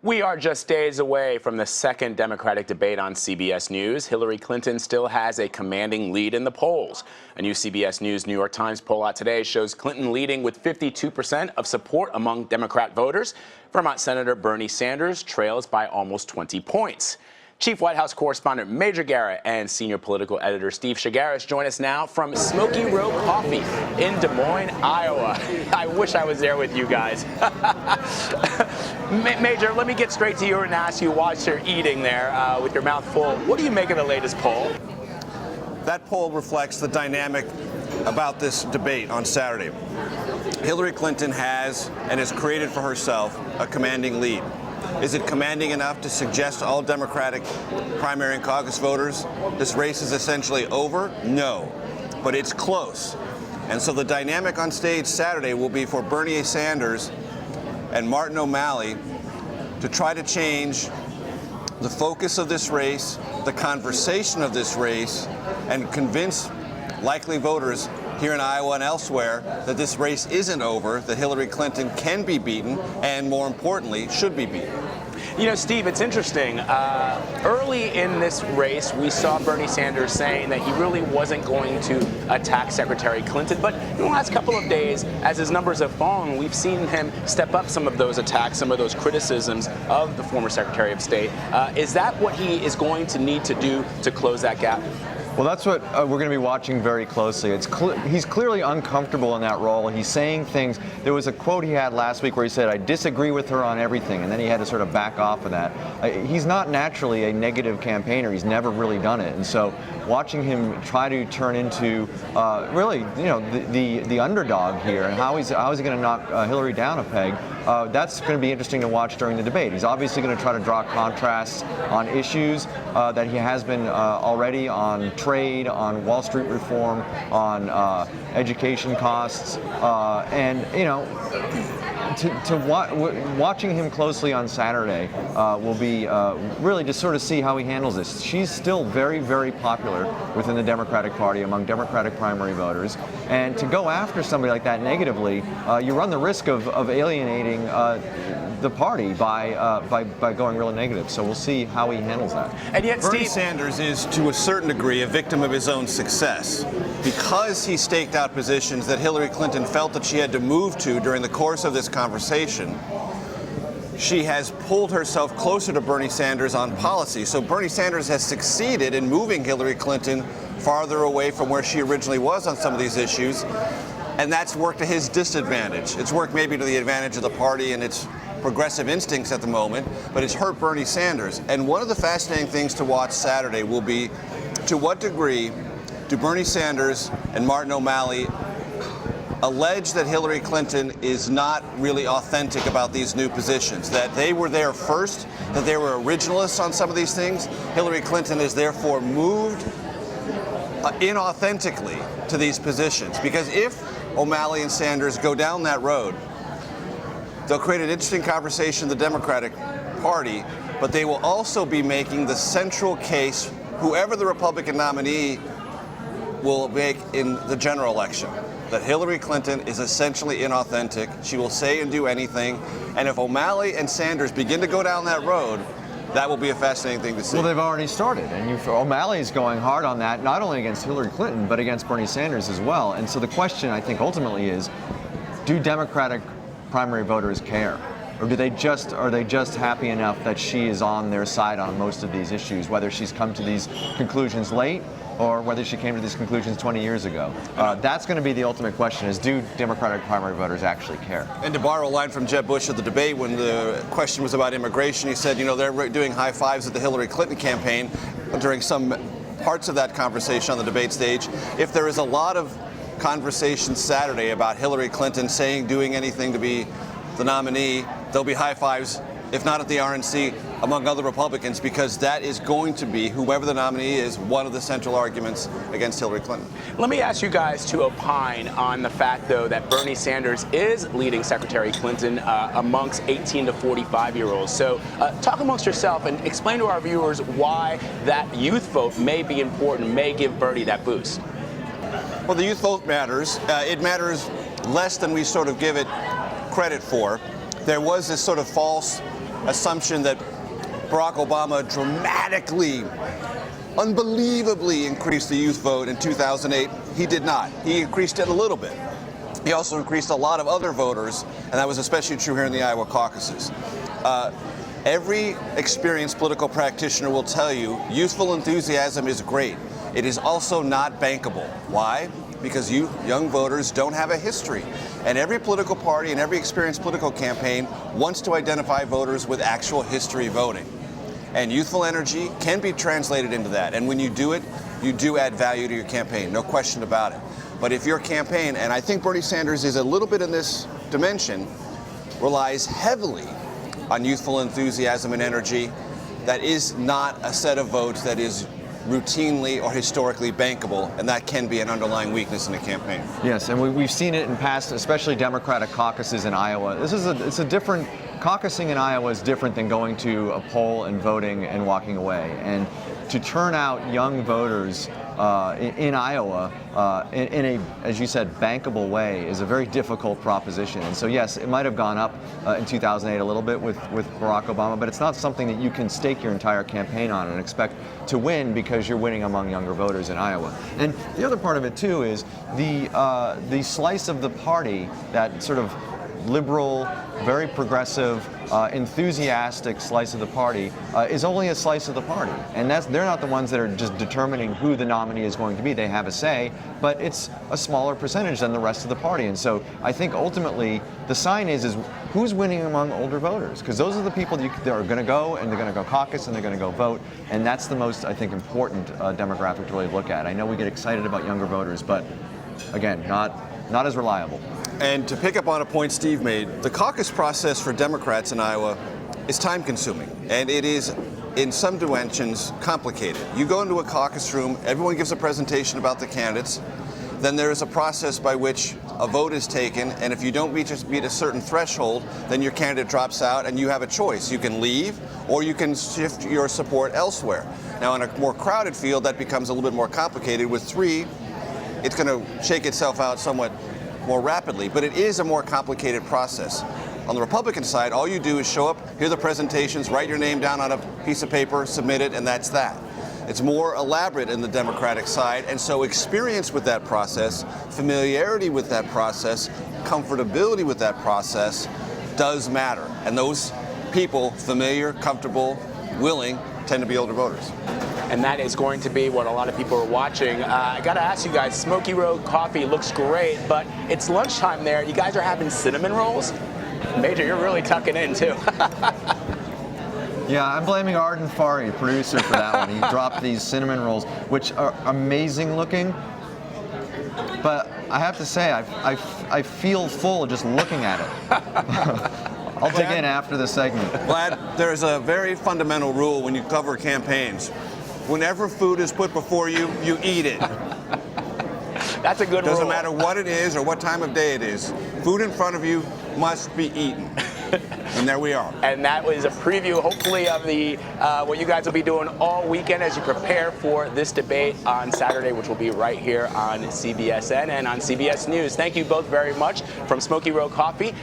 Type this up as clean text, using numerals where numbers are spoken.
We are just days away from the second Democratic debate on CBS News. Hillary Clinton still has a commanding lead in the polls. A new CBS News New York Times poll out today shows Clinton leading with 52% of support among Democrat voters. Vermont Senator Bernie Sanders trails by almost 20 points. Chief White House correspondent Major Garrett and senior political editor Steve Chaggaris join us now from Smokey Row Coffee in Des Moines, Iowa. I wish I was there with you guys. Major, let me get straight to you and ask you, while you're eating there with your mouth full, what do you make of the latest poll? That poll reflects the dynamic about this debate on Saturday. Hillary Clinton has and has created for herself a commanding lead. Is it commanding enough to suggest to all Democratic primary and caucus voters this race is essentially over? No, but it's close. And so the dynamic on stage Saturday will be for Bernie Sanders and Martin O'Malley to try to change the focus of this race, the conversation of this race, and convince likely voters here in Iowa and elsewhere that this race isn't over, that Hillary Clinton can be beaten, and more importantly, should be beaten. You know, Steve, it's interesting. Early in this race, we saw Bernie Sanders saying that he really wasn't going to attack Secretary Clinton. But in the last couple of days, as his numbers have fallen, we've seen him step up some of those attacks, some of those criticisms of the former Secretary of State. Is that what he is going to need to do to close that gap? Well, that's what we're going to be watching very closely. He's clearly uncomfortable in that role. He's saying things. There was a quote he had last week where he said, "I disagree with her on everything," and then he had to sort of back off of that. He's not naturally a negative campaigner. He's never really done it. And so watching him try to turn into really, you know, the underdog here, and how is he going to knock Hillary down a peg, that's going to be interesting to watch during the debate. He's obviously going to try to draw contrasts on issues that he has been already on trade, on Wall Street reform, on education costs, and you know, watching him closely on Saturday will be really to sort of see how he handles this. She's still very, very popular within the Democratic Party among Democratic primary voters, and to go after somebody like that negatively, you run the risk of alienating the party by going really negative. So we'll see how he handles that. And yet, Bernie Steve Sanders is, to a certain degree, a victim of his own success. Because he staked out positions that Hillary Clinton felt that she had to move to during the course of this conversation, she has pulled herself closer to Bernie Sanders on policy. So Bernie Sanders has succeeded in moving Hillary Clinton farther away from where she originally was on some of these issues, and that's worked to his disadvantage. It's worked maybe to the advantage of the party and its progressive instincts at the moment, but it's hurt Bernie Sanders. And one of the fascinating things to watch Saturday will be to what degree do Bernie Sanders and Martin O'Malley allege that Hillary Clinton is not really authentic about these new positions, that they were there first, that they were originalists on some of these things. Hillary Clinton is therefore moved inauthentically to these positions. Because if O'Malley and Sanders go down that road, they'll create an interesting conversation in the Democratic Party, but they will also be making the central case, whoever the Republican nominee will make in the general election, that Hillary Clinton is essentially inauthentic. She will say and do anything. And if O'Malley and Sanders begin to go down that road, that will be a fascinating thing to see. Well, they've already started, and O'Malley's going hard on that, not only against Hillary Clinton, but against Bernie Sanders as well. And so the question, I think, ultimately is, do Democratic primary voters care? Or are they just happy enough that she is on their side on most of these issues, whether she's come to these conclusions late or whether she came to these conclusions 20 years ago? That's going to be the ultimate question, is do Democratic primary voters actually care? And to borrow a line from Jeb Bush at the debate, when the question was about immigration, he said, you know, they're doing high fives at the Hillary Clinton campaign during some parts of that conversation on the debate stage. If there is a lot of conversation Saturday about Hillary Clinton saying, doing anything to be the nominee, there'll be high fives, if not at the RNC, among other Republicans, because that is going to be, whoever the nominee is, one of the central arguments against Hillary Clinton. Let me ask you guys to opine on the fact, though, that Bernie Sanders is leading Secretary Clinton amongst 18 to 45-year-olds. So talk amongst yourself and explain to our viewers why that youth vote may be important, may give Bernie that boost. Well, the youth vote matters. It matters less than we sort of give it credit for. There was this sort of false assumption that Barack Obama dramatically, unbelievably increased the youth vote in 2008. He did not. He increased it a little bit. He also increased a lot of other voters, and that was especially true here in the Iowa caucuses. Every experienced political practitioner will tell you youthful enthusiasm is great. It is also not bankable. Why? Because you young voters don't have a history. And every political party and every experienced political campaign wants to identify voters with actual history voting. And youthful energy can be translated into that. And when you do it, you do add value to your campaign, no question about it. But if your campaign, and I think Bernie Sanders is a little bit in this dimension, relies heavily on youthful enthusiasm and energy, that is not a set of votes that is routinely or historically bankable, and that can be an underlying weakness in a campaign. Yes, and we've seen it in past, especially Democratic caucuses in Iowa. It's a different, caucusing in Iowa is different than going to a poll and voting and walking away. And to turn out young voters in Iowa in a, as you said, bankable way is a very difficult proposition. And so yes, it might have gone up in 2008 a little bit with Barack Obama, but it's not something that you can stake your entire campaign on and expect to win because you're winning among younger voters in Iowa. And the other part of it too is the slice of the party, that sort of liberal, very progressive, enthusiastic slice of the party is only a slice of the party. And they're not the ones that are just determining who the nominee is going to be. They have a say, but it's a smaller percentage than the rest of the party. And so I think ultimately the sign is who's winning among older voters? Because those are the people that are going to go, and they're going to go caucus, and they're going to go vote. And that's the most, I think, important demographic to really look at. I know we get excited about younger voters, but again, not as reliable. And to pick up on a point Steve made, the caucus process for Democrats in Iowa is time-consuming, and it is, in some dimensions, complicated. You go into a caucus room, everyone gives a presentation about the candidates, then there is a process by which a vote is taken, and if you don't meet a certain threshold, then your candidate drops out and you have a choice. You can leave, or you can shift your support elsewhere. Now, in a more crowded field, that becomes a little bit more complicated. With three, it's going to shake itself out somewhat more rapidly, but it is a more complicated process. On the Republican side, all you do is show up, hear the presentations, write your name down on a piece of paper, submit it, and that's that. It's more elaborate in the Democratic side, and so experience with that process, familiarity with that process, comfortability with that process does matter. And those people, familiar, comfortable, willing, tend to be older voters. And that is going to be what a lot of people are watching. I got to ask you guys, Smokey Row Coffee looks great, but it's lunchtime there. You guys are having cinnamon rolls? Major, you're really tucking in, too. Yeah, I'm blaming Arden Fari, producer, for that one. He dropped these cinnamon rolls, which are amazing looking. But I have to say, I feel full just looking at it. I'll dig in after the segment. Vlad, there's a very fundamental rule when you cover campaigns. Whenever food is put before you, you eat it. That's a good rule. Doesn't matter what it is or what time of day it is. Food in front of you must be eaten. And there we are. And that was a preview, hopefully, of the what you guys will be doing all weekend as you prepare for this debate on Saturday, which will be right here on CBSN and on CBS News. Thank you both very much from Smokey Row Coffee.